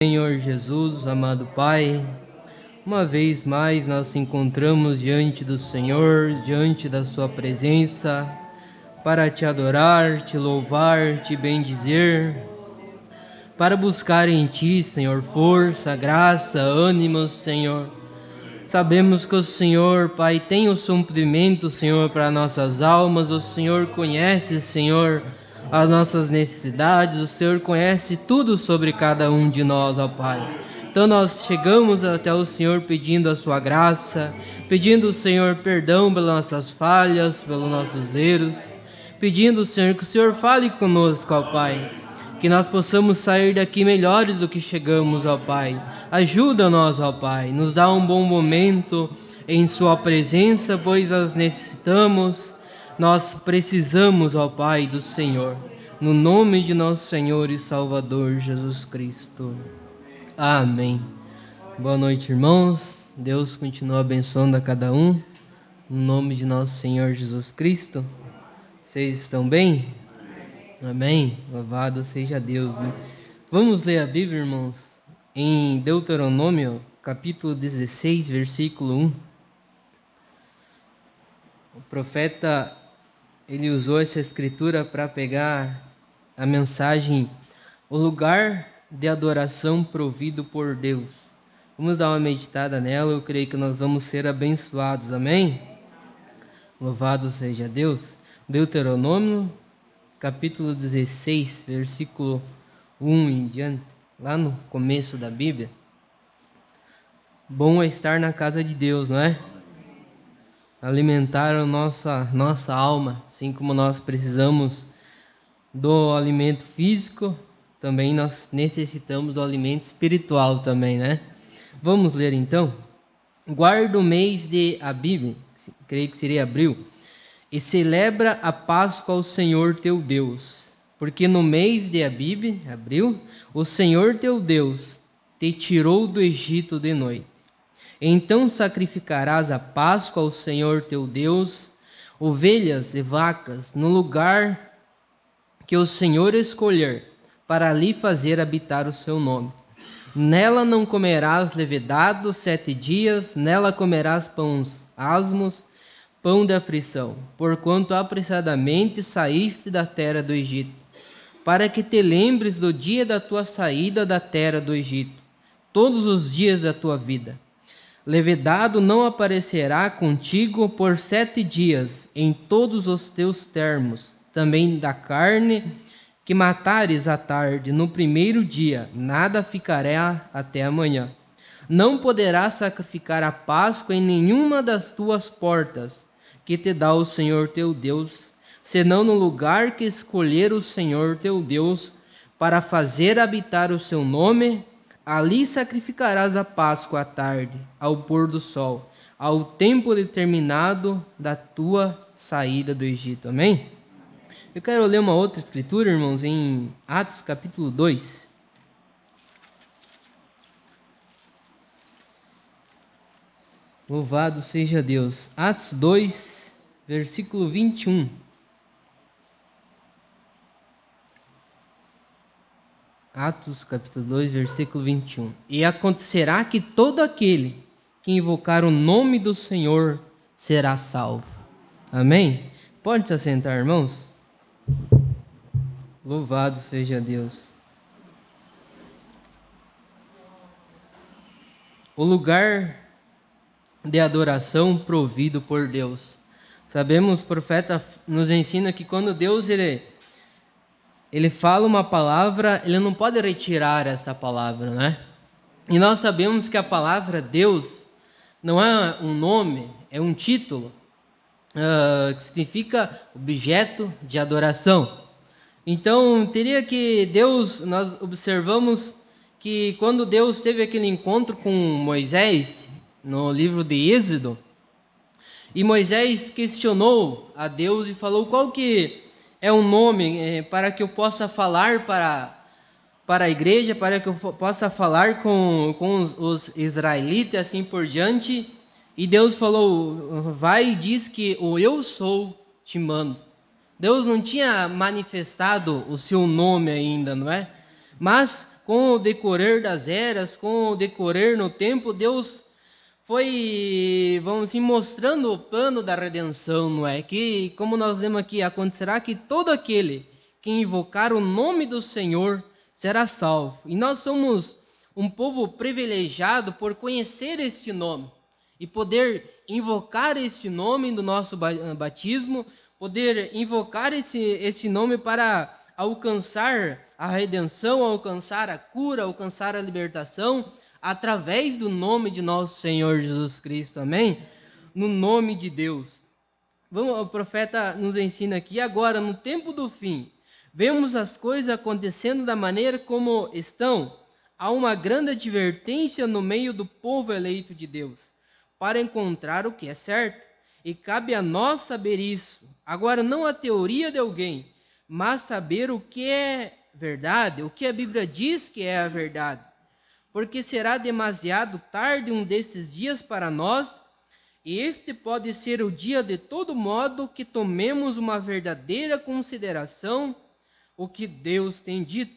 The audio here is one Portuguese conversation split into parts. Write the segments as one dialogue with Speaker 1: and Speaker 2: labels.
Speaker 1: Senhor Jesus, amado Pai, uma vez mais nós nos encontramos diante do Senhor, diante da Sua presença, para Te adorar, Te louvar, Te bendizer, para buscar em Ti, Senhor, força, graça, ânimo, Senhor. Sabemos que o Senhor, Pai, tem o suprimento, Senhor, para nossas almas. O Senhor conhece, Senhor, as nossas necessidades. O Senhor conhece tudo sobre cada um de nós, ó Pai. Então nós chegamos até o Senhor pedindo a Sua graça, pedindo, Senhor, perdão pelas nossas falhas, pelos nossos erros, pedindo, Senhor, que o Senhor fale conosco, ó Pai. Que nós possamos sair daqui melhores do que chegamos, ó Pai. Ajuda-nos, ó Pai. Nos dá um bom momento em Sua presença, pois nós necessitamos, nós precisamos, ó Pai, do Senhor. No nome de nosso Senhor e Salvador Jesus Cristo. Amém. Boa noite, irmãos. Deus continua abençoando a cada um. No nome de nosso Senhor Jesus Cristo. Vocês estão bem? Amém? Louvado seja Deus, né? Vamos ler a Bíblia, irmãos, em Deuteronômio, capítulo 16, versículo 1. O profeta, ele usou essa escritura para pegar a mensagem, o lugar de adoração provido por Deus. Vamos dar uma meditada nela, eu creio que nós vamos ser abençoados, amém? Louvado seja Deus. Deuteronômio, capítulo 16, versículo 1 em diante, lá no começo da Bíblia. Bom é estar na casa de Deus, não é? Alimentar a nossa alma, assim como nós precisamos do alimento físico, também nós necessitamos do alimento espiritual também, né? Vamos ler então. Guarda o mês de Abib, creio que seria abril, e celebra a Páscoa ao Senhor teu Deus, porque no mês de Abib, abril, o Senhor teu Deus te tirou do Egito de noite. Então sacrificarás a Páscoa ao Senhor teu Deus, ovelhas e vacas, no lugar que o Senhor escolher, para ali fazer habitar o seu nome. Nela não comerás levedado 7 dias, nela comerás pães asmos, pão de aflição, porquanto apressadamente saíste da terra do Egito, para que te lembres do dia da tua saída da terra do Egito, todos os dias da tua vida. Levedado não aparecerá contigo por 7 dias, em todos os teus termos, também da carne que matares à tarde, no primeiro dia, nada ficará até amanhã. Não poderás sacrificar a Páscoa em nenhuma das tuas portas, que te dá o Senhor teu Deus, senão no lugar que escolher o Senhor teu Deus, para fazer habitar o seu nome, ali sacrificarás a Páscoa à tarde, ao pôr do sol, ao tempo determinado da tua saída do Egito. Amém? Eu quero ler uma outra escritura, irmãos, em Atos capítulo 2. Louvado seja Deus. Atos 2, versículo 21. Atos capítulo 2, versículo 21. E acontecerá que todo aquele que invocar o nome do Senhor será salvo. Amém? Pode se assentar, irmãos? Louvado seja Deus. O lugar de adoração provido por Deus. Sabemos, o profeta nos ensina que quando Deus ele fala uma palavra, ele não pode retirar esta palavra, né? E nós sabemos que a palavra Deus não é um nome, é um título, que significa objeto de adoração. Então, teria que Deus, nós observamos que quando Deus teve aquele encontro com Moisés, no livro de Êxodo, e Moisés questionou a Deus e falou: qual que é o nome para que eu possa falar para a igreja, para que eu possa falar com os israelitas, assim por diante? E Deus falou: vai e diz que o eu sou te mando. Deus não tinha manifestado o seu nome ainda, não é? Mas com o decorrer das eras, com o decorrer no tempo, Deus foi, vamos assim, mostrando o plano da redenção, não é? Que, como nós lemos aqui, acontecerá que todo aquele que invocar o nome do Senhor será salvo. E nós somos um povo privilegiado por conhecer este nome e poder invocar este nome do nosso batismo, poder invocar esse nome para alcançar a redenção, alcançar a cura, alcançar a libertação, através do nome de nosso Senhor Jesus Cristo, amém? No nome de Deus. O profeta nos ensina aqui, agora, no tempo do fim, vemos as coisas acontecendo da maneira como estão. Há uma grande advertência no meio do povo eleito de Deus, para encontrar o que é certo, e cabe a nós saber isso. Agora, não a teoria de alguém, mas saber o que é verdade, o que a Bíblia diz que é a verdade. Porque será demasiado tarde um desses dias para nós, e este pode ser o dia de todo modo que tomemos uma verdadeira consideração o que Deus tem dito.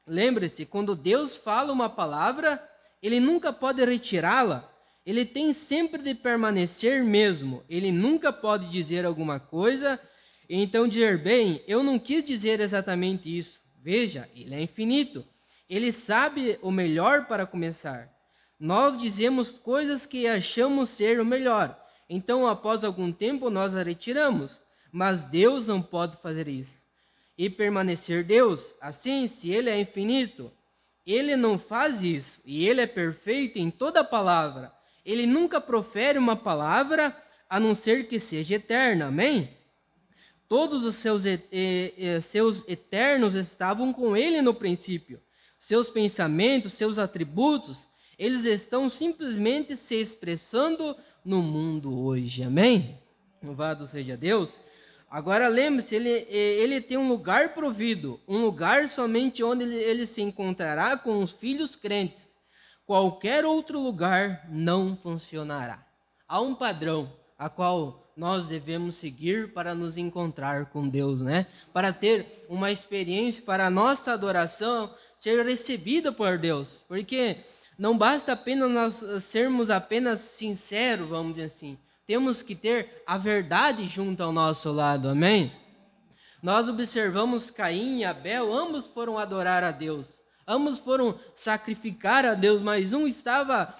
Speaker 1: Lembre-se, quando Deus fala uma palavra, Ele nunca pode retirá-la, Ele tem sempre de permanecer mesmo, Ele nunca pode dizer alguma coisa, e então dizer, bem, eu não quis dizer exatamente isso. Veja, Ele é infinito. Ele sabe o melhor para começar. Nós dizemos coisas que achamos ser o melhor. Então, após algum tempo, nós a retiramos. Mas Deus não pode fazer isso. E permanecer Deus, assim, se Ele é infinito, Ele não faz isso. E Ele é perfeito em toda palavra. Ele nunca profere uma palavra, a não ser que seja eterna. Amém? Todos os seus eternos estavam com Ele no princípio. Seus pensamentos, seus atributos, eles estão simplesmente se expressando no mundo hoje. Amém? Louvado seja Deus. Agora lembre-se, ele tem um lugar provido, um lugar somente onde ele se encontrará com os filhos crentes. Qualquer outro lugar não funcionará. Há um padrão a qual nós devemos seguir para nos encontrar com Deus, né? Para ter uma experiência, para a nossa adoração ser recebida por Deus. Porque não basta apenas nós sermos apenas sinceros, vamos dizer assim. Temos que ter a verdade junto ao nosso lado, amém? Nós observamos Caim e Abel, ambos foram adorar a Deus. Ambos foram sacrificar a Deus, mas um estava...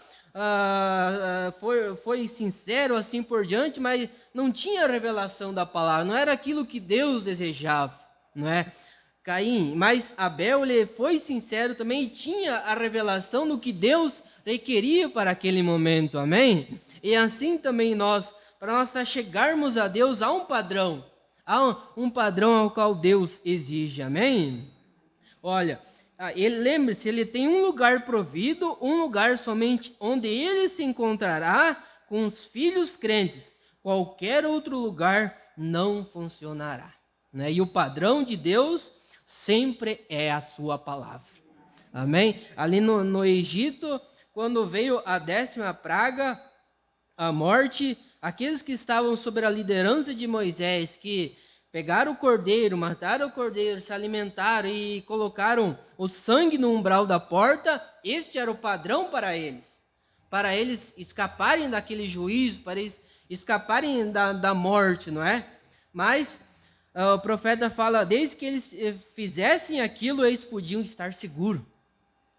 Speaker 1: foi sincero assim por diante, mas não tinha revelação da palavra, não era aquilo que Deus desejava, não é? Caim, mas Abel ele foi sincero também e tinha a revelação do que Deus requeria para aquele momento, amém? E assim também nós, para nós chegarmos a Deus, há um padrão ao qual Deus exige, amém? Olha, lembre-se, ele tem um lugar provido, um lugar somente onde ele se encontrará com os filhos crentes. Qualquer outro lugar não funcionará, né? E o padrão de Deus sempre é a sua palavra, amém? Ali no Egito, quando veio a 10ª praga, a morte, aqueles que estavam sob a liderança de Moisés, que pegaram o cordeiro, mataram o cordeiro, se alimentaram e colocaram o sangue no umbral da porta, este era o padrão para eles escaparem daquele juízo, para eles escaparem da morte, não é? Mas o profeta fala, desde que eles fizessem aquilo, eles podiam estar seguros.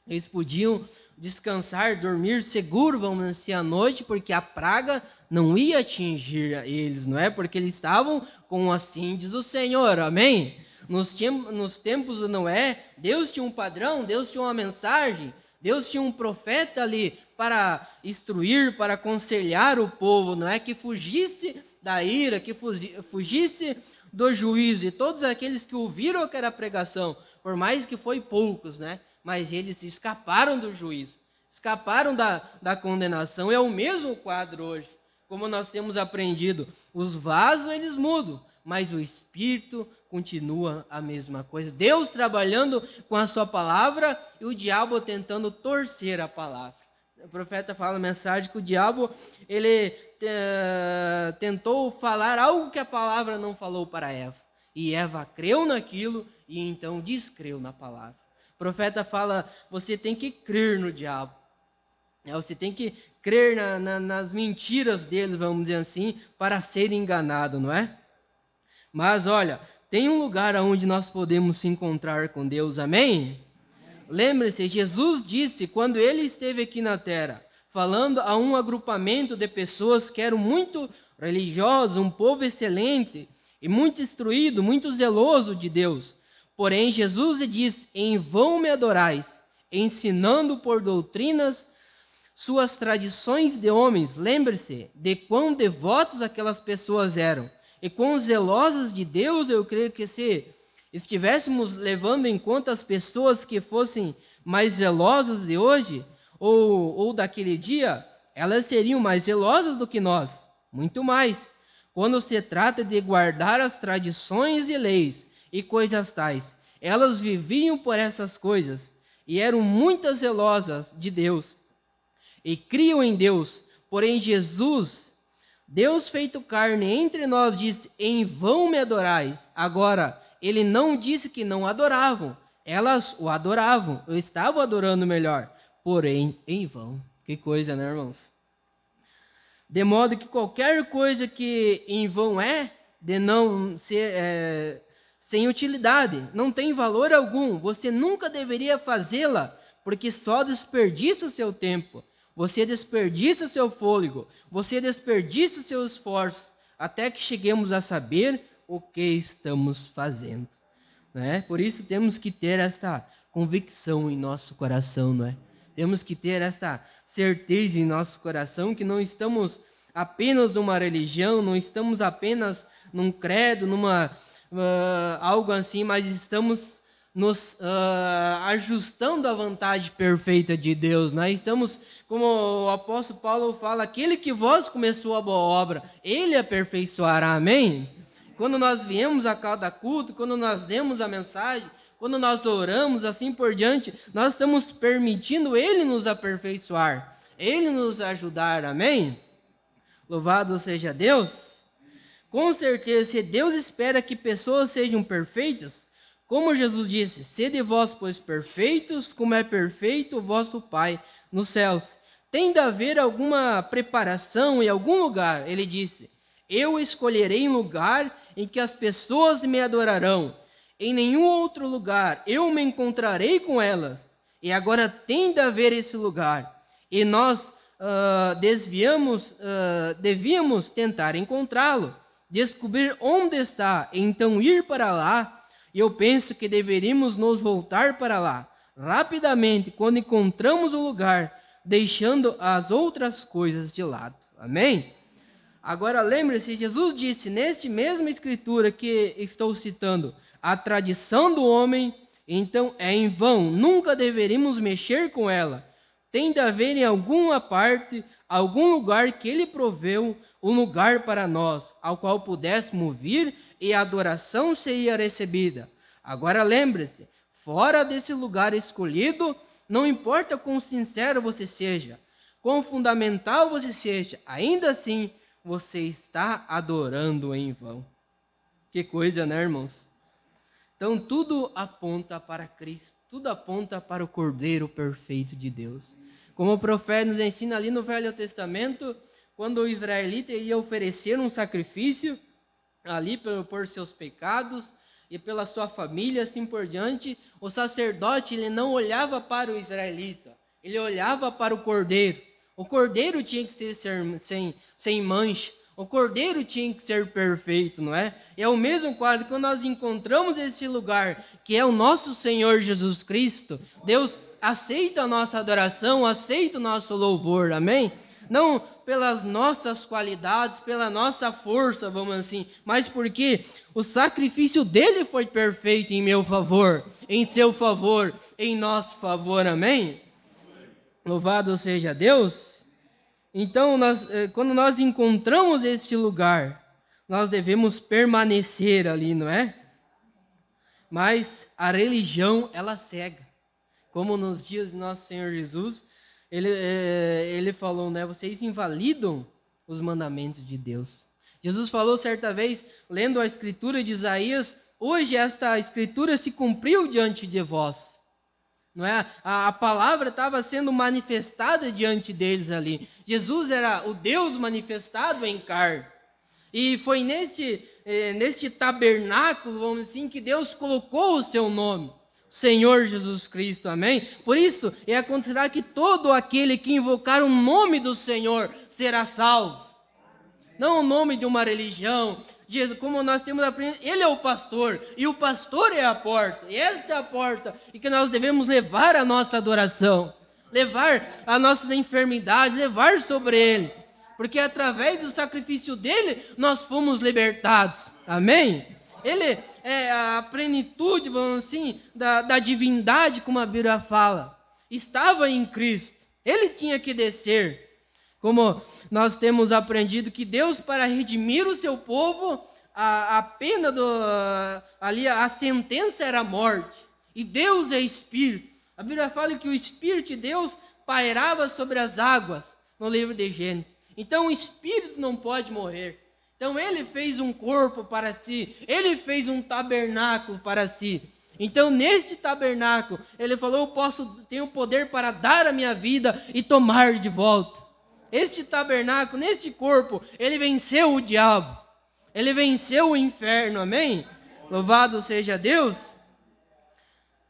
Speaker 1: Eles podiam descansar, dormir seguro, vamos dizer, à noite, porque a praga não ia atingir eles, não é? Porque eles estavam com assim diz o Senhor, amém? Nos tempos de Noé, Deus tinha um padrão, Deus tinha uma mensagem, Deus tinha um profeta ali para instruir, para aconselhar o povo, não é? Que fugisse da ira, que fugisse do juízo. E todos aqueles que ouviram aquela pregação, por mais que foi poucos, né? Mas eles escaparam do juízo, escaparam da condenação. É o mesmo quadro hoje. Como nós temos aprendido, os vasos eles mudam, mas o Espírito continua a mesma coisa. Deus trabalhando com a sua palavra e o diabo tentando torcer a palavra. O profeta fala na mensagem que o diabo ele tentou falar algo que a palavra não falou para Eva. E Eva creu naquilo e então descreu na palavra. O profeta fala, você tem que crer no diabo. Você tem que crer nas mentiras deles, vamos dizer assim, para ser enganado, não é? Mas olha, tem um lugar onde nós podemos se encontrar com Deus, amém? Lembre-se, Jesus disse, quando ele esteve aqui na terra, falando a um agrupamento de pessoas que eram muito religiosos, um povo excelente e muito instruído, muito zeloso de Deus. Porém, Jesus lhe disse, em vão me adorais, ensinando por doutrinas suas tradições de homens. Lembre-se de quão devotas aquelas pessoas eram e quão zelosas de Deus. Eu creio que se estivéssemos levando em conta as pessoas que fossem mais zelosas de hoje ou daquele dia, elas seriam mais zelosas do que nós, muito mais. Quando se trata de guardar as tradições e leis e coisas tais, elas viviam por essas coisas e eram muito zelosas de Deus e criam em Deus. Porém Jesus, Deus feito carne entre nós, disse, em vão me adorais. Agora, ele não disse que não adoravam, elas o adoravam, eu estava adorando melhor, porém em vão. Que coisa, né, irmãos? De modo que qualquer coisa que em vão é, de não ser sem utilidade, não tem valor algum, você nunca deveria fazê-la, porque só desperdiça o seu tempo, você desperdiça o seu fôlego, você desperdiça o seu esforço, até que cheguemos a saber o que estamos fazendo, né? Por isso temos que ter esta convicção em nosso coração, não é? Temos que ter esta certeza em nosso coração que não estamos apenas numa religião, não estamos apenas num credo, algo assim, mas estamos nos ajustando à vontade perfeita de Deus. Nós estamos, como o apóstolo Paulo fala, aquele que vós começou a boa obra, ele aperfeiçoará, amém? Quando nós viemos a cada culto, quando nós lemos a mensagem, quando nós oramos, assim por diante, nós estamos permitindo ele nos aperfeiçoar, ele nos ajudar, amém? Louvado seja Deus. Com certeza, se Deus espera que pessoas sejam perfeitas, como Jesus disse, sede vós, pois, perfeitos, como é perfeito o vosso Pai nos céus. Tem de haver alguma preparação em algum lugar, ele disse. Eu escolherei um lugar em que as pessoas me adorarão. Em nenhum outro lugar eu me encontrarei com elas. E agora tem de haver esse lugar. E nós devíamos tentar encontrá-lo, descobrir onde está, e então ir para lá. E eu penso que deveríamos nos voltar para lá rapidamente quando encontramos o lugar, deixando as outras coisas de lado. Amém? Agora lembre-se, Jesus disse nesse mesma escritura que estou citando, a tradição do homem, então é em vão, nunca deveríamos mexer com ela. Tem de haver em alguma parte, algum lugar que ele proveu, um lugar para nós, ao qual pudéssemos vir e a adoração seria recebida. Agora lembre-se, fora desse lugar escolhido, não importa quão sincero você seja, quão fundamental você seja, ainda assim, você está adorando em vão. Que coisa, né, irmãos? Então, tudo aponta para Cristo, tudo aponta para o Cordeiro perfeito de Deus. Como o profeta nos ensina ali no Velho Testamento, quando o israelita ia oferecer um sacrifício, ali por seus pecados e pela sua família, assim por diante, o sacerdote ele não olhava para o israelita, ele olhava para o Cordeiro. O Cordeiro tinha que ser sem mancha. O Cordeiro tinha que ser perfeito, não é? É o mesmo quadro que nós encontramos esse lugar, que é o nosso Senhor Jesus Cristo. Deus aceita a nossa adoração, aceita o nosso louvor, amém? Não pelas nossas qualidades, pela nossa força, vamos assim, mas porque o sacrifício dele foi perfeito em meu favor, em seu favor, em nosso favor, amém? Louvado seja Deus. Então, quando nós encontramos este lugar, nós devemos permanecer ali, não é? Mas a religião, ela cega. Como nos dias de nosso Senhor Jesus, ele falou, né? Vocês invalidam os mandamentos de Deus. Jesus falou certa vez, lendo a escritura de Isaías, hoje esta escritura se cumpriu diante de vós. não é? A palavra estava sendo manifestada diante deles ali. Jesus era o Deus manifestado em carne. E foi neste tabernáculo, vamos dizer assim, que Deus colocou o seu nome, Senhor Jesus Cristo, amém? Por isso, acontecerá que todo aquele que invocar o nome do Senhor será salvo. Não o nome de uma religião. Jesus, como nós temos aprendido, Ele é o pastor, e o pastor é a porta. E esta é a porta, e que nós devemos levar a nossa adoração, levar as nossas enfermidades, levar sobre Ele. Porque através do sacrifício dele, nós fomos libertados. Amém? Ele é a plenitude, vamos assim, da divindade, como a Bíblia fala. Estava em Cristo. Ele tinha que descer. Como nós temos aprendido que Deus, para redimir o seu povo, a pena ali, a sentença era a morte. E Deus é Espírito. A Bíblia fala que o Espírito de Deus pairava sobre as águas, no livro de Gênesis. Então o Espírito não pode morrer. Então Ele fez um corpo para si. Ele fez um tabernáculo para si. Então neste tabernáculo, Ele falou, tenho poder para dar a minha vida e tomar de volta. Este tabernáculo, neste corpo, Ele venceu o diabo. Ele venceu o inferno, amém? Louvado seja Deus.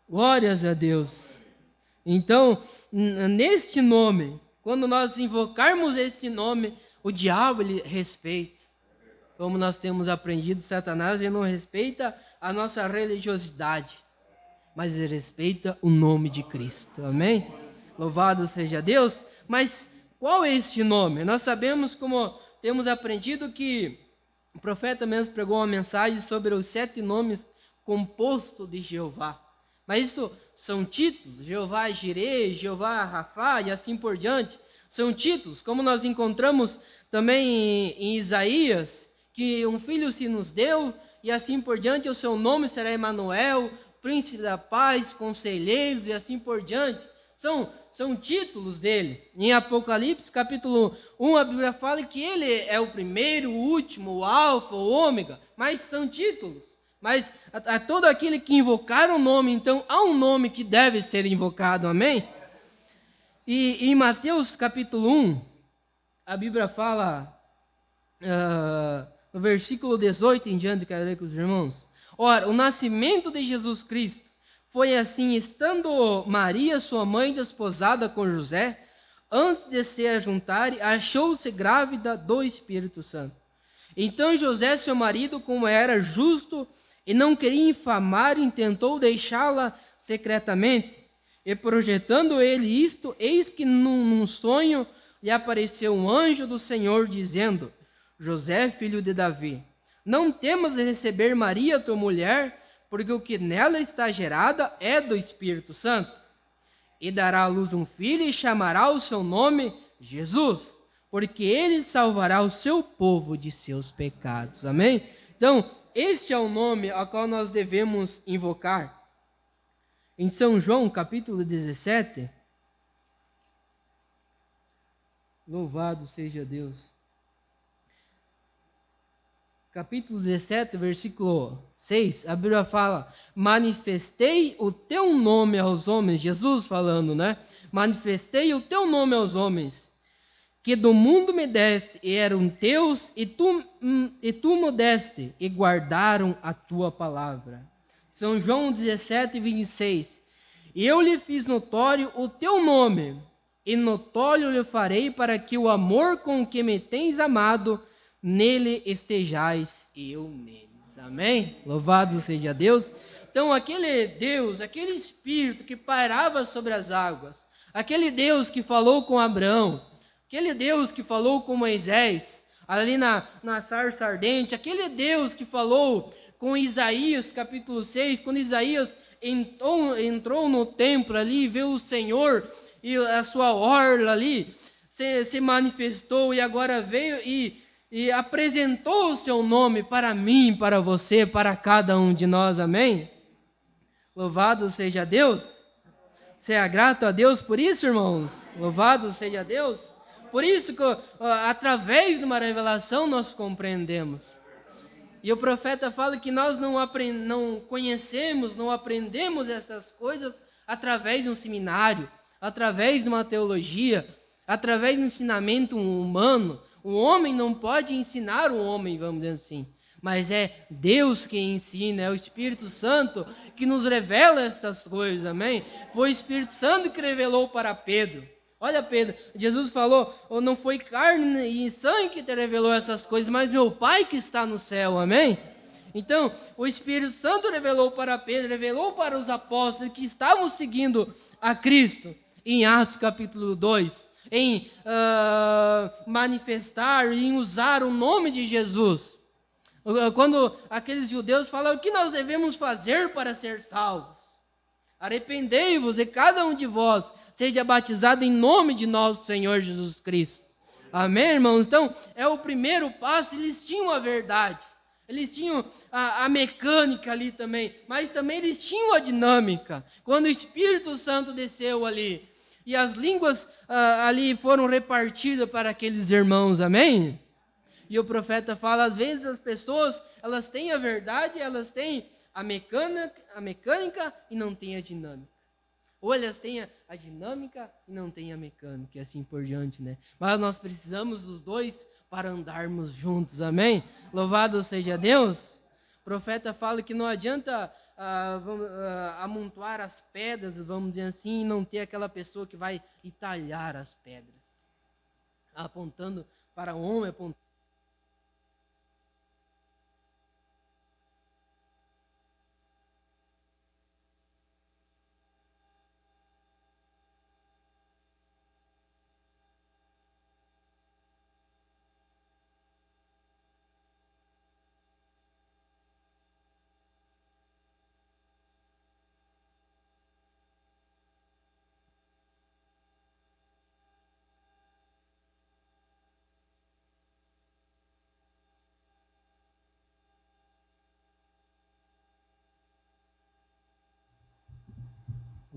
Speaker 1: Glórias a Deus. Então, neste nome, quando nós invocarmos este nome, o diabo ele respeita. Como nós temos aprendido, Satanás ele não respeita a nossa religiosidade, mas ele respeita o nome de Cristo. Amém? Louvado seja Deus. Mas qual é este nome? Nós sabemos, como temos aprendido, que o profeta mesmo pregou uma mensagem sobre os 7 nomes compostos de Jeová. Mas isso são títulos, Jeová Jireh, Jeová Rafá e assim por diante. São títulos, como nós encontramos também em Isaías, que um filho se nos deu e assim por diante, o seu nome será Emanuel, príncipe da paz, conselheiros e assim por diante. São títulos dele. Em Apocalipse, capítulo 1, a Bíblia fala que ele é o primeiro, o último, o alfa, o ômega, mas são títulos. Mas a todo aquele que invocar o nome, então há um nome que deve ser invocado, amém? E em Mateus capítulo 1, a Bíblia fala, no versículo 18 em diante, quero ler com os irmãos. Ora, o nascimento de Jesus Cristo foi assim, estando Maria, sua mãe, desposada com José, antes de se ajuntarem, achou-se grávida do Espírito Santo. Então José, seu marido, como era justo e não queria infamar, intentou deixá-la secretamente. E projetando ele isto, eis que num sonho lhe apareceu um anjo do Senhor, dizendo, José, filho de Davi, não temas receber Maria, tua mulher, porque o que nela está gerada é do Espírito Santo. E dará à luz um filho e chamará o seu nome Jesus, porque ele salvará o seu povo de seus pecados. Amém? Então, este é o nome ao qual nós devemos invocar. Em São João, capítulo 17, louvado seja Deus. Capítulo 17, versículo 6, a Bíblia fala, manifestei o teu nome aos homens, Jesus falando, né? Manifestei o teu nome aos homens, que do mundo me deste, e eram teus, e tu me deste, e guardaram a tua palavra. São João 17, 26. E eu lhe fiz notório o teu nome, e notório lhe farei para que o amor com que me tens amado, nele estejais e eu neles. Amém? Louvado seja Deus. Então aquele Deus, aquele Espírito que pairava sobre as águas, aquele Deus que falou com Abraão, aquele Deus que falou com Moisés, ali na sarça ardente, aquele Deus que falou com Isaías, capítulo 6, quando Isaías entrou no templo ali e viu o Senhor e a sua orla ali, se manifestou e agora veio e apresentou o seu nome para mim, para você, para cada um de nós, amém? Louvado seja Deus. Você é grato a Deus por isso, irmãos? Louvado seja Deus. Por isso que através de uma revelação nós compreendemos. E o profeta fala que nós não conhecemos, não aprendemos essas coisas através de um seminário, através de uma teologia, através do ensinamento humano. O homem não pode ensinar o homem, vamos dizer assim. Mas é Deus que ensina, é o Espírito Santo que nos revela essas coisas, amém? Foi o Espírito Santo que revelou para Pedro. Olha Pedro, Jesus falou, não foi carne e sangue que te revelou essas coisas, mas meu Pai que está no céu, amém? Então, o Espírito Santo revelou para Pedro, revelou para os apóstolos que estavam seguindo a Cristo, em Atos capítulo 2, em manifestar, em usar o nome de Jesus. Quando aqueles judeus falam, o que nós devemos fazer para ser salvos? Arrependei-vos e cada um de vós seja batizado em nome de nosso Senhor Jesus Cristo. Amém, irmãos? Então, é o primeiro passo. Eles tinham a verdade. Eles tinham a mecânica ali também. Mas também eles tinham a dinâmica. Quando o Espírito Santo desceu ali. E as línguas ali foram repartidas para aqueles irmãos. Amém? E o profeta fala, às vezes as pessoas, elas têm a verdade, elas têm a mecânica e não têm a dinâmica. Ou elas têm a dinâmica e não têm a mecânica, e assim por diante, né? Mas nós precisamos dos dois para andarmos juntos, amém? Louvado seja Deus! O profeta fala que não adianta amontoar as pedras, vamos dizer assim, e não ter aquela pessoa que vai entalhar as pedras. Apontando para o homem, apontando.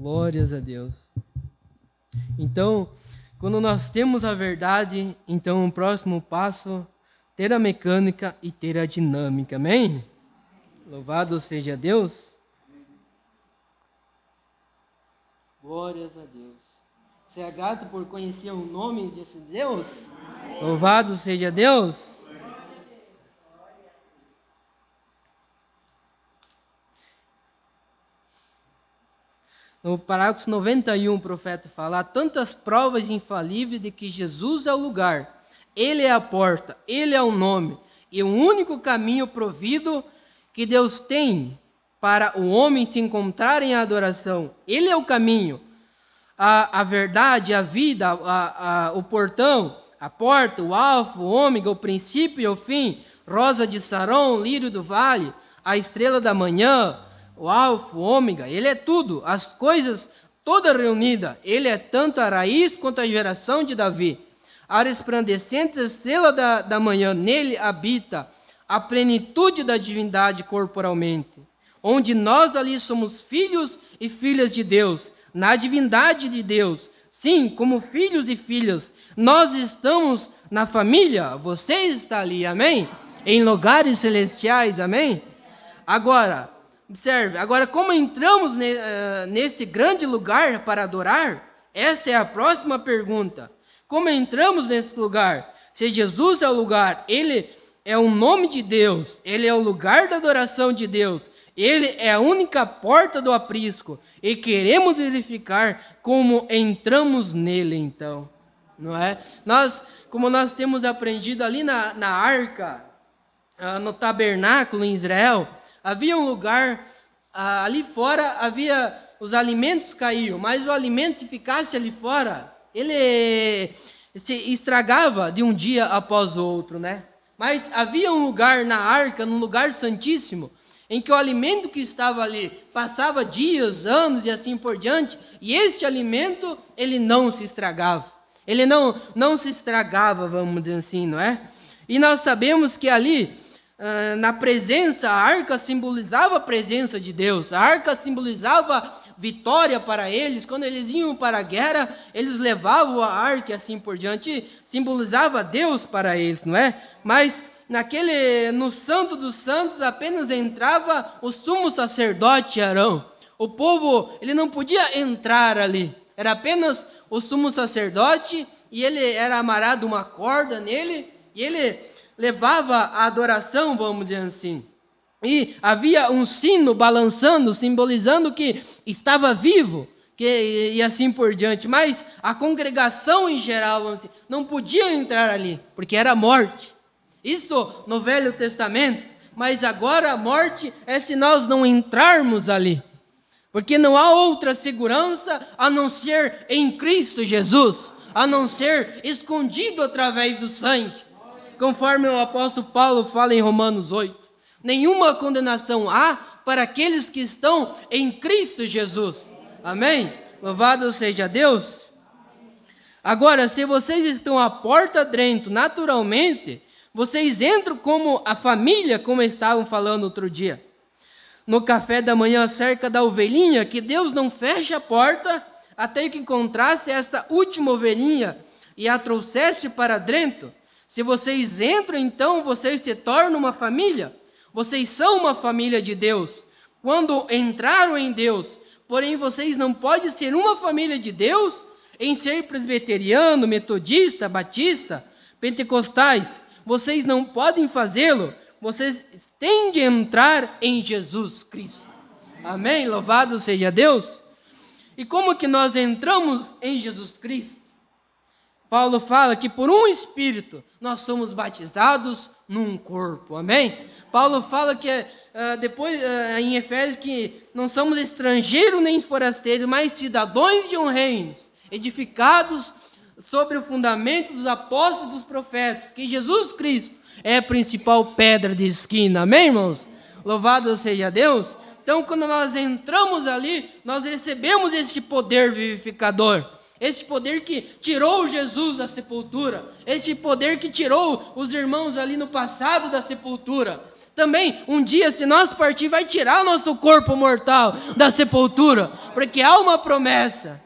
Speaker 1: Glórias a Deus. Então, quando nós temos a verdade, então o próximo passo, ter a mecânica e ter a dinâmica, amém? Louvado seja Deus. Glórias a Deus. Você é grato por conhecer o nome desse Deus? Louvado seja Deus. No parágrafo 91, o profeta fala, há tantas provas infalíveis de que Jesus é o lugar, Ele é a porta, Ele é o nome, e o único caminho provido que Deus tem para o homem se encontrar em adoração. Ele é o caminho, a verdade, a vida, o portão, a porta, o alfa, o ômega, o princípio e o fim, rosa de Saron, lírio do vale, a estrela da manhã, o alfa, o ômega, ele é tudo, as coisas toda reunida. Ele é tanto a raiz quanto a geração de Davi. A resplandecente estrela da manhã, nele habita a plenitude da divindade corporalmente, onde nós ali somos filhos e filhas de Deus, na divindade de Deus. Sim, como filhos e filhas, nós estamos na família, você está ali, amém? Em lugares celestiais, amém? Agora, observe, como entramos nesse grande lugar para adorar? Essa é a próxima pergunta. Como entramos nesse lugar? Se Jesus é o lugar, Ele é o nome de Deus, Ele é o lugar da adoração de Deus, Ele é a única porta do aprisco, e queremos verificar como entramos nele então, não é? Como nós temos aprendido ali na arca, no tabernáculo em Israel, havia um lugar, ali fora havia, os alimentos caíam, mas o alimento, se ficasse ali fora, ele se estragava de um dia após o outro, né? Mas havia um lugar na arca, num lugar santíssimo, em que o alimento que estava ali passava dias, anos e assim por diante, e este alimento, ele não se estragava. Ele não se estragava, vamos dizer assim, não é? E nós sabemos que ali, na presença, a arca simbolizava a presença de Deus, a arca simbolizava vitória para eles. Quando eles iam para a guerra, eles levavam a arca e assim por diante, simbolizava Deus para eles, não é? Mas no Santo dos Santos apenas entrava o sumo sacerdote Arão. O povo, ele não podia entrar ali. Era apenas o sumo sacerdote, e ele era amarrado uma corda nele, e ele levava a adoração, vamos dizer assim. E havia um sino balançando, simbolizando que estava vivo, e assim por diante. Mas a congregação em geral, vamos dizer, não podia entrar ali, porque era morte. Isso no Velho Testamento. Mas agora a morte é se nós não entrarmos ali. Porque não há outra segurança a não ser em Cristo Jesus, a não ser escondido através do sangue. Conforme o apóstolo Paulo fala em Romanos 8. Nenhuma condenação há para aqueles que estão em Cristo Jesus. Amém? Louvado seja Deus. Agora, se vocês estão à porta dentro, naturalmente, vocês entram como a família, como estavam falando outro dia. No café da manhã, acerca da ovelhinha, que Deus não fecha a porta até que encontrasse essa última ovelhinha e a trouxesse para dentro. Se vocês entram, então, vocês se tornam uma família. Vocês são uma família de Deus. Quando entraram em Deus, porém vocês não podem ser uma família de Deus em ser presbiteriano, metodista, batista, pentecostais. Vocês não podem fazê-lo. Vocês têm de entrar em Jesus Cristo. Amém? Louvado seja Deus. E como que nós entramos em Jesus Cristo? Paulo fala que por um Espírito nós somos batizados num corpo. Amém? Paulo fala que depois em Efésios que não somos estrangeiros nem forasteiros, mas cidadãos de um reino, edificados sobre o fundamento dos apóstolos e dos profetas, que Jesus Cristo é a principal pedra de esquina. Amém, irmãos? Louvado seja Deus. Então, quando nós entramos ali, nós recebemos este poder vivificador. Este poder que tirou Jesus da sepultura. Este poder que tirou os irmãos ali no passado da sepultura. Também, um dia, se nós partir, vai tirar o nosso corpo mortal da sepultura. Porque há uma promessa.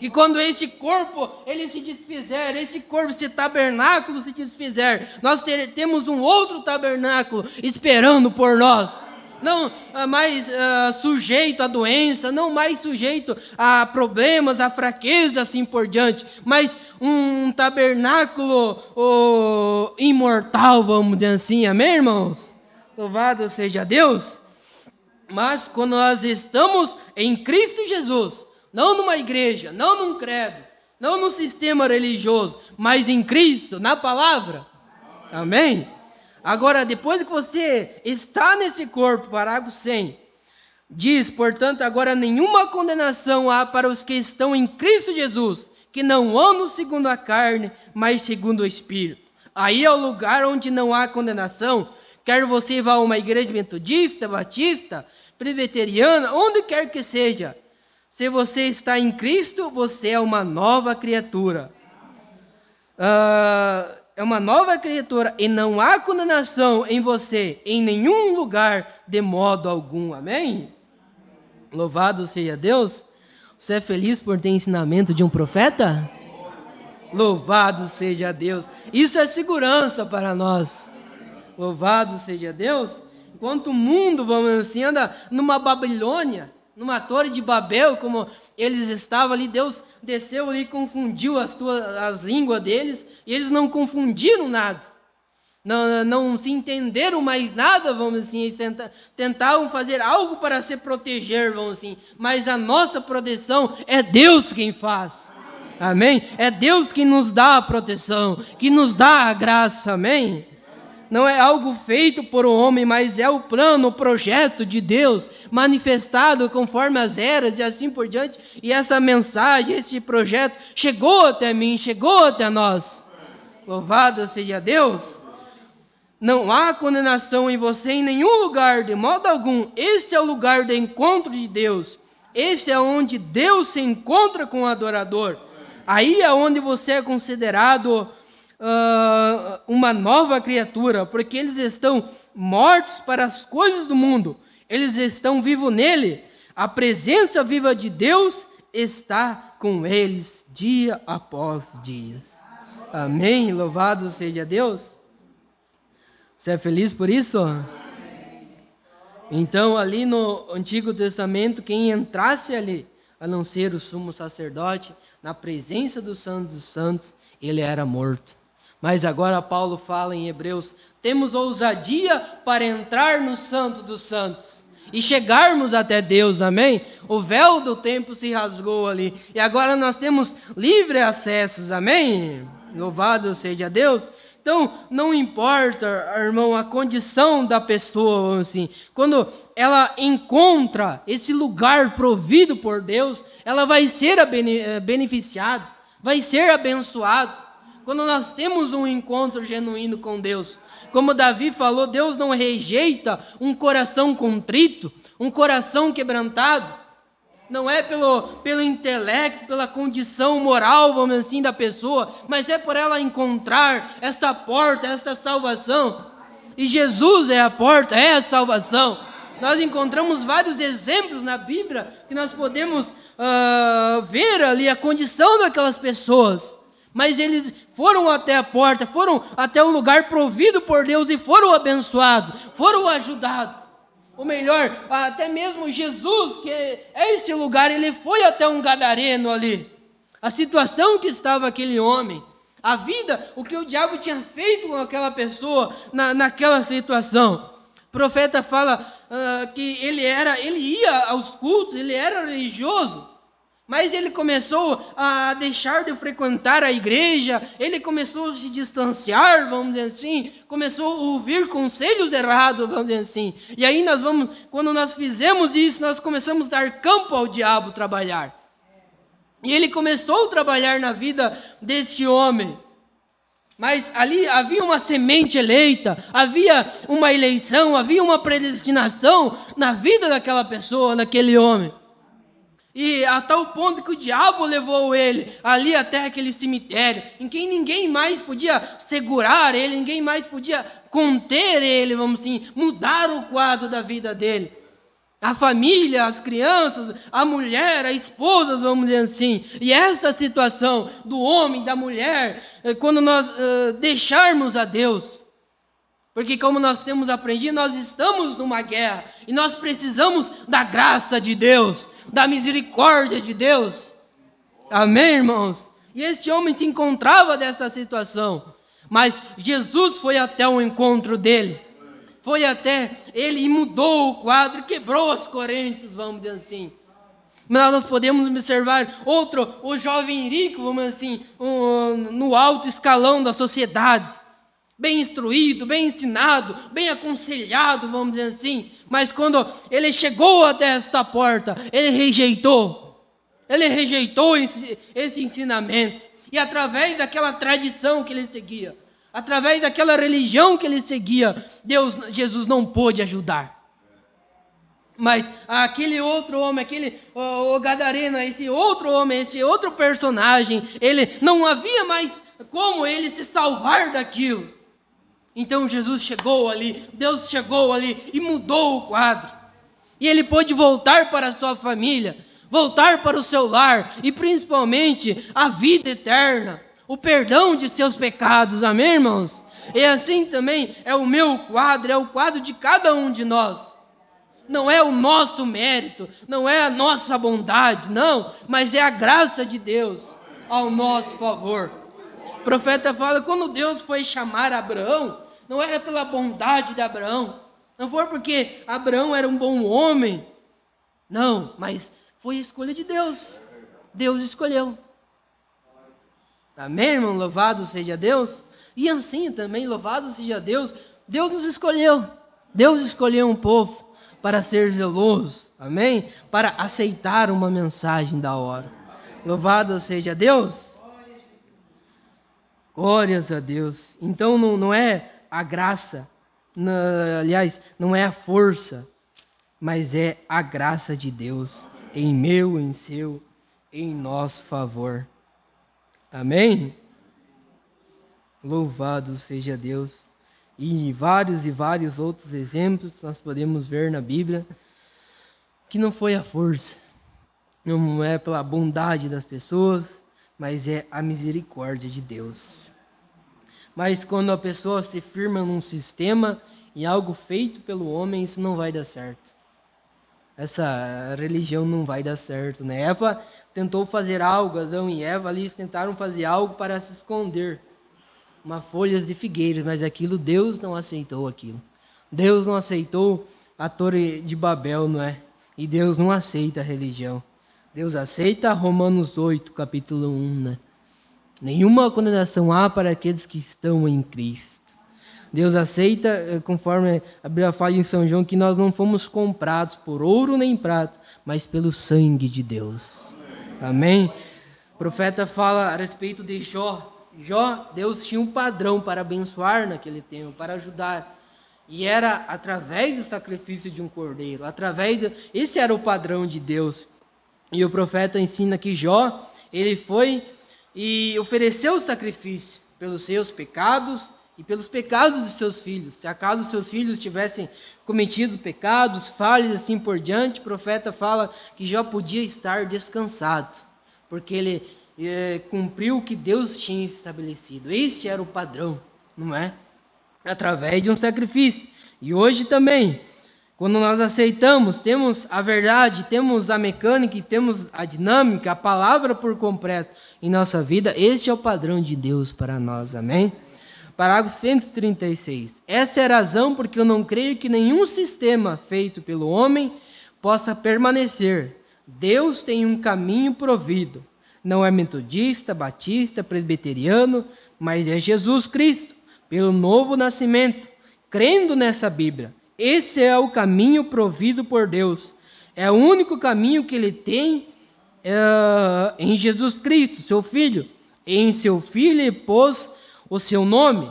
Speaker 1: E quando este corpo, ele se desfizer, este corpo, esse tabernáculo se desfizer, nós temos um outro tabernáculo esperando por nós. Não mais sujeito à doença, não mais sujeito a problemas, a fraqueza, assim por diante, mas um tabernáculo imortal, vamos dizer assim, amém, irmãos? Louvado seja Deus. Mas quando nós estamos em Cristo Jesus, não numa igreja, não num credo, não num sistema religioso, mas em Cristo, na palavra. Amém? Agora, depois que você está nesse corpo, parágrafo 100, diz, portanto, agora nenhuma condenação há para os que estão em Cristo Jesus, que não andam segundo a carne, mas segundo o Espírito. Aí é o lugar onde não há condenação. Quer você vá a uma igreja metodista, batista, presbiteriana, onde quer que seja. Se você está em Cristo, você é uma nova criatura. É uma nova criatura e não há condenação em você, em nenhum lugar, de modo algum. Amém? Louvado seja Deus. Você é feliz por ter ensinamento de um profeta? Louvado seja Deus. Isso é segurança para nós. Louvado seja Deus. Enquanto o mundo, vamos assim, anda numa Babilônia, numa torre de Babel, como eles estavam ali, Deus desceu ali e confundiu as línguas deles, e eles não confundiram nada, não se entenderam mais nada, vamos assim, eles tentavam fazer algo para se proteger, vamos assim, mas a nossa proteção é Deus quem faz, amém? É Deus que nos dá a proteção, que nos dá a graça, amém? Não é algo feito por um homem, mas é o plano, o projeto de Deus, manifestado conforme as eras e assim por diante. E essa mensagem, esse projeto, chegou até mim, chegou até nós. Louvado seja Deus. Não há condenação em você em nenhum lugar, de modo algum. Esse é o lugar do encontro de Deus. Esse é onde Deus se encontra com o adorador. Aí é onde você é considerado uma nova criatura, porque eles estão mortos para as coisas do mundo, eles estão vivos nele, a presença viva de Deus está com eles dia após dia. Amém? Louvado seja Deus. Você é feliz por isso? Então, ali no Antigo Testamento, quem entrasse ali, a não ser o sumo sacerdote, na presença dos santos dos santos, ele era morto. Mas agora Paulo fala em Hebreus, temos ousadia para entrar no santo dos santos e chegarmos até Deus, amém? O véu do templo se rasgou ali, e agora nós temos livre acesso, amém? Louvado seja Deus. Então, não importa, irmão, a condição da pessoa, assim, quando ela encontra esse lugar provido por Deus, ela vai ser beneficiada, vai ser abençoada. Quando nós temos um encontro genuíno com Deus, como Davi falou, Deus não rejeita um coração contrito, um coração quebrantado. Não é pelo intelecto, pela condição moral, vamos dizer assim, da pessoa, mas é por ela encontrar esta porta, esta salvação. E Jesus é a porta, é a salvação. Nós encontramos vários exemplos na Bíblia que nós podemos ver ali a condição daquelas pessoas. Mas eles foram até a porta, foram até o lugar provido por Deus e foram abençoados, foram ajudados. Ou melhor, até mesmo Jesus, que é esse lugar, ele foi até um gadareno ali. A situação que estava aquele homem, a vida, o que o diabo tinha feito com aquela pessoa naquela situação. O profeta fala que ele ia aos cultos, ele era religioso. Mas ele começou a deixar de frequentar a igreja, ele começou a se distanciar, vamos dizer assim, começou a ouvir conselhos errados, vamos dizer assim. E aí quando nós fizemos isso, nós começamos a dar campo ao diabo trabalhar. E ele começou a trabalhar na vida deste homem. Mas ali havia uma semente eleita, havia uma eleição, havia uma predestinação na vida daquela pessoa, daquele homem. E a tal ponto que o diabo levou ele ali até aquele cemitério, em que ninguém mais podia segurar ele, ninguém mais podia conter ele, vamos assim, mudar o quadro da vida dele. A família, as crianças, a mulher, a esposa, vamos dizer assim. E essa situação do homem, da mulher, quando nós deixarmos a Deus, porque como nós temos aprendido, nós estamos numa guerra e nós precisamos da graça de Deus, da misericórdia de Deus. Amém, irmãos? E este homem se encontrava nessa situação, mas Jesus foi até o encontro dele. Foi até ele e mudou o quadro, quebrou as correntes, vamos dizer assim. Mas nós podemos observar o jovem rico, vamos dizer assim, no alto escalão da sociedade. Bem instruído, bem ensinado, bem aconselhado, vamos dizer assim. Mas quando ele chegou até esta porta, ele rejeitou esse ensinamento. E através daquela tradição que ele seguia, através daquela religião que ele seguia, Jesus não pôde ajudar. Mas aquele outro homem, o gadareno, esse outro homem, esse outro personagem, ele não havia mais como ele se salvar daquilo. Então Jesus chegou ali, Deus chegou ali e mudou o quadro. E ele pôde voltar para a sua família, voltar para o seu lar e principalmente a vida eterna, o perdão de seus pecados, amém, irmãos? E assim também é o meu quadro, é o quadro de cada um de nós. Não é o nosso mérito, não é a nossa bondade, não, mas é a graça de Deus ao nosso favor. O profeta fala, quando Deus foi chamar Abraão, não era pela bondade de Abraão, não foi porque Abraão era um bom homem, não, mas foi a escolha de Deus. Deus escolheu. Amém, irmão? Louvado seja Deus. E assim também, louvado seja Deus, Deus nos escolheu. Deus escolheu um povo para ser zeloso, amém? Para aceitar uma mensagem da hora. Louvado seja Deus. Glórias a Deus. Então não é a graça, aliás, não é a força, mas é a graça de Deus em meu, em seu, em nosso favor. Amém? Louvado seja Deus. E vários outros exemplos nós podemos ver na Bíblia que não foi a força, não é pela bondade das pessoas, mas é a misericórdia de Deus. Mas quando a pessoa se firma num sistema, em algo feito pelo homem, isso não vai dar certo. Essa religião não vai dar certo, né? Eva tentou fazer algo, Adão e Eva ali tentaram fazer algo para se esconder. Uma folha de figueiras, mas aquilo Deus não aceitou aquilo. Deus não aceitou a Torre de Babel, não é? E Deus não aceita a religião. Deus aceita Romanos 8, capítulo 1, né? Nenhuma condenação há para aqueles que estão em Cristo. Deus aceita, conforme a Bíblia fala em São João, que nós não fomos comprados por ouro nem prata, mas pelo sangue de Deus. Amém? O profeta fala a respeito de Jó. Jó, Deus tinha um padrão para abençoar naquele tempo, para ajudar. E era através do sacrifício de um cordeiro. Esse era o padrão de Deus. E o profeta ensina que Jó, ele foi e ofereceu o sacrifício pelos seus pecados e pelos pecados de seus filhos. Se acaso seus filhos tivessem cometido pecados, falhas assim por diante, o profeta fala que Jó podia estar descansado, porque ele cumpriu o que Deus tinha estabelecido. Este era o padrão, não é? Através de um sacrifício. E hoje também, quando nós aceitamos, temos a verdade, temos a mecânica e temos a dinâmica, a palavra por completo em nossa vida, este é o padrão de Deus para nós, amém? Parágrafo 136. Essa é a razão porque eu não creio que nenhum sistema feito pelo homem possa permanecer. Deus tem um caminho provido. Não é metodista, batista, presbiteriano, mas é Jesus Cristo, pelo novo nascimento, crendo nessa Bíblia. Esse é o caminho provido por Deus. É o único caminho que Ele tem em Jesus Cristo, seu Filho. Em seu Filho Ele pôs o seu nome,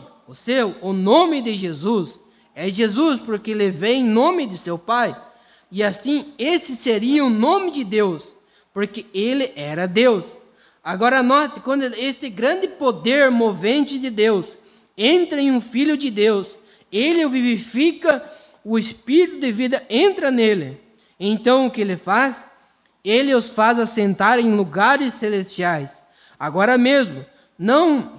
Speaker 1: o nome de Jesus. É Jesus porque Ele vem em nome de seu Pai. E assim, esse seria o nome de Deus, porque Ele era Deus. Agora note, quando esse grande poder movente de Deus entra em um Filho de Deus, Ele o vivifica, o Espírito de vida entra nele. Então o que Ele faz? Ele os faz assentar em lugares celestiais. Agora mesmo, não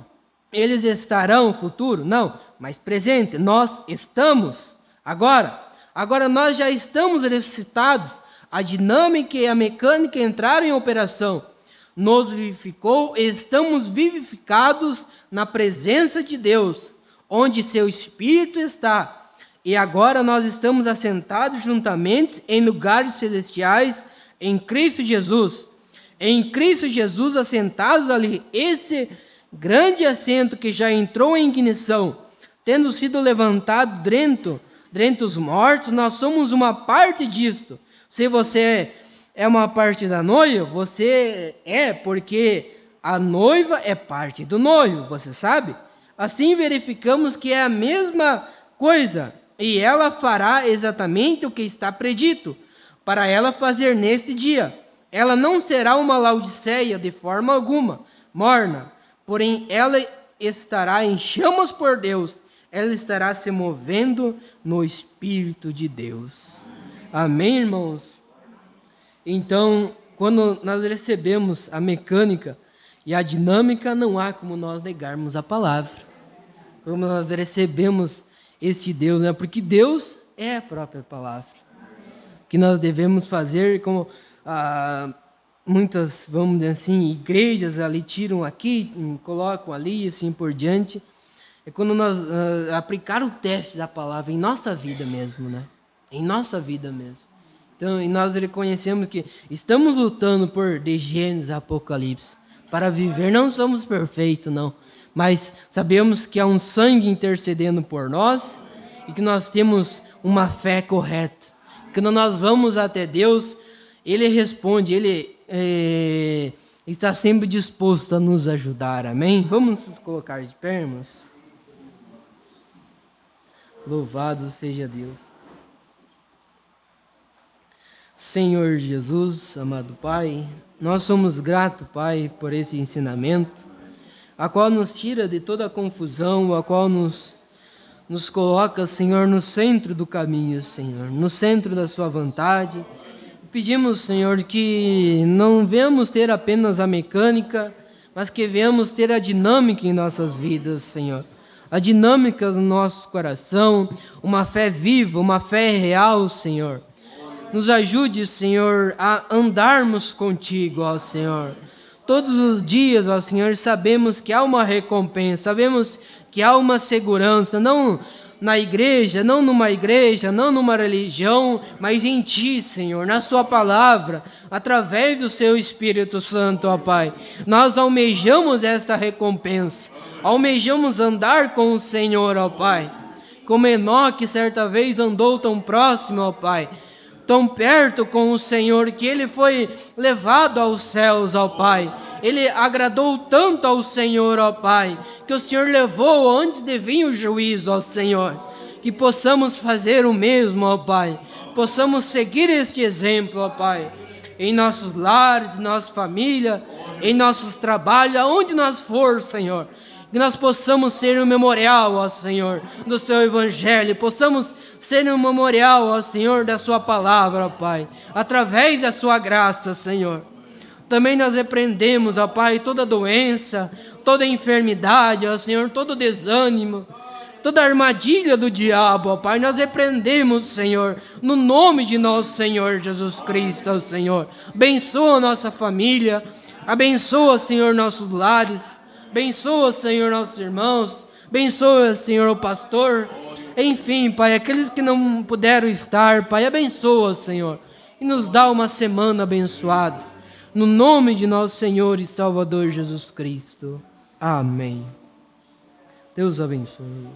Speaker 1: eles estarão no futuro, não, mas presente, nós estamos agora. Agora nós já estamos ressuscitados, a dinâmica e a mecânica entraram em operação. Nos vivificou, estamos vivificados na presença de Deus, onde seu Espírito está. E agora nós estamos assentados juntamente em lugares celestiais em Cristo Jesus. Em Cristo Jesus assentados ali, esse grande assento que já entrou em ignição, tendo sido levantado dentre os mortos, nós somos uma parte disto. Se você é uma parte da noiva, você é, porque a noiva é parte do noivo, você sabe? Assim verificamos que é a mesma coisa, e ela fará exatamente o que está predito para ela fazer neste dia. Ela não será uma Laodiceia de forma alguma, morna, porém ela estará em chamas por Deus, ela estará se movendo no Espírito de Deus. Amém, irmãos? Então, quando nós recebemos a mecânica e a dinâmica, não há como nós negarmos a palavra. Como nós recebemos este Deus, né? Porque Deus é a própria palavra. Que nós devemos fazer como muitas, vamos dizer assim, igrejas ali tiram aqui, colocam ali, assim por diante. É quando nós aplicar o teste da palavra em nossa vida mesmo, né? Em nossa vida mesmo. Então, e nós reconhecemos que estamos lutando de Gênesis a Apocalipse. Para viver, não somos perfeitos, não. Mas sabemos que há um sangue intercedendo por nós e que nós temos uma fé correta. Quando nós vamos até Deus, Ele responde, Ele está sempre disposto a nos ajudar. Amém? Vamos nos colocar de pé, irmãos? Louvado seja Deus. Senhor Jesus, amado Pai, nós somos gratos, Pai, por esse ensinamento, a qual nos tira de toda a confusão, a qual nos coloca, Senhor, no centro do caminho, Senhor, no centro da sua vontade. Pedimos, Senhor, que não venhamos ter apenas a mecânica, mas que venhamos ter a dinâmica em nossas vidas, Senhor. as dinâmicas no nosso coração, uma fé viva, uma fé real, Senhor. Nos ajude, Senhor, a andarmos contigo, ó Senhor. Todos os dias, ó Senhor, sabemos que há uma recompensa, sabemos que há uma segurança, não na igreja, não numa igreja, não numa religião, mas em Ti, Senhor, na Sua palavra, através do Seu Espírito Santo, ó Pai. Nós almejamos esta recompensa, almejamos andar com o Senhor, ó Pai. Como Enoque certa vez andou tão próximo, ó Pai, tão perto com o Senhor, que ele foi levado aos céus, ó Pai. Ele agradou tanto ao Senhor, ó Pai, que o Senhor levou antes de vir o juízo, ó Senhor. Que possamos fazer o mesmo, ó Pai. Possamos seguir este exemplo, ó Pai. Em nossos lares, em nossa família, em nossos trabalhos, aonde nós for, Senhor. Que nós possamos ser um memorial, ó Senhor, do Seu Evangelho. Possamos ser um memorial, ó Senhor, da Sua palavra, ó Pai. Através da Sua graça, Senhor. Também nós repreendemos, ó Pai, toda doença, toda enfermidade, ó Senhor, todo desânimo, toda armadilha do diabo, ó Pai. Nós repreendemos, Senhor, no nome de nosso Senhor Jesus Cristo, ó Senhor. Abençoa a nossa família, abençoa, Senhor, nossos lares, abençoa, Senhor, nossos irmãos, abençoa, Senhor, o pastor. Enfim, Pai, aqueles que não puderam estar, Pai, abençoa, Senhor, e nos dá uma semana abençoada. No nome de nosso Senhor e Salvador Jesus Cristo. Amém. Deus abençoe.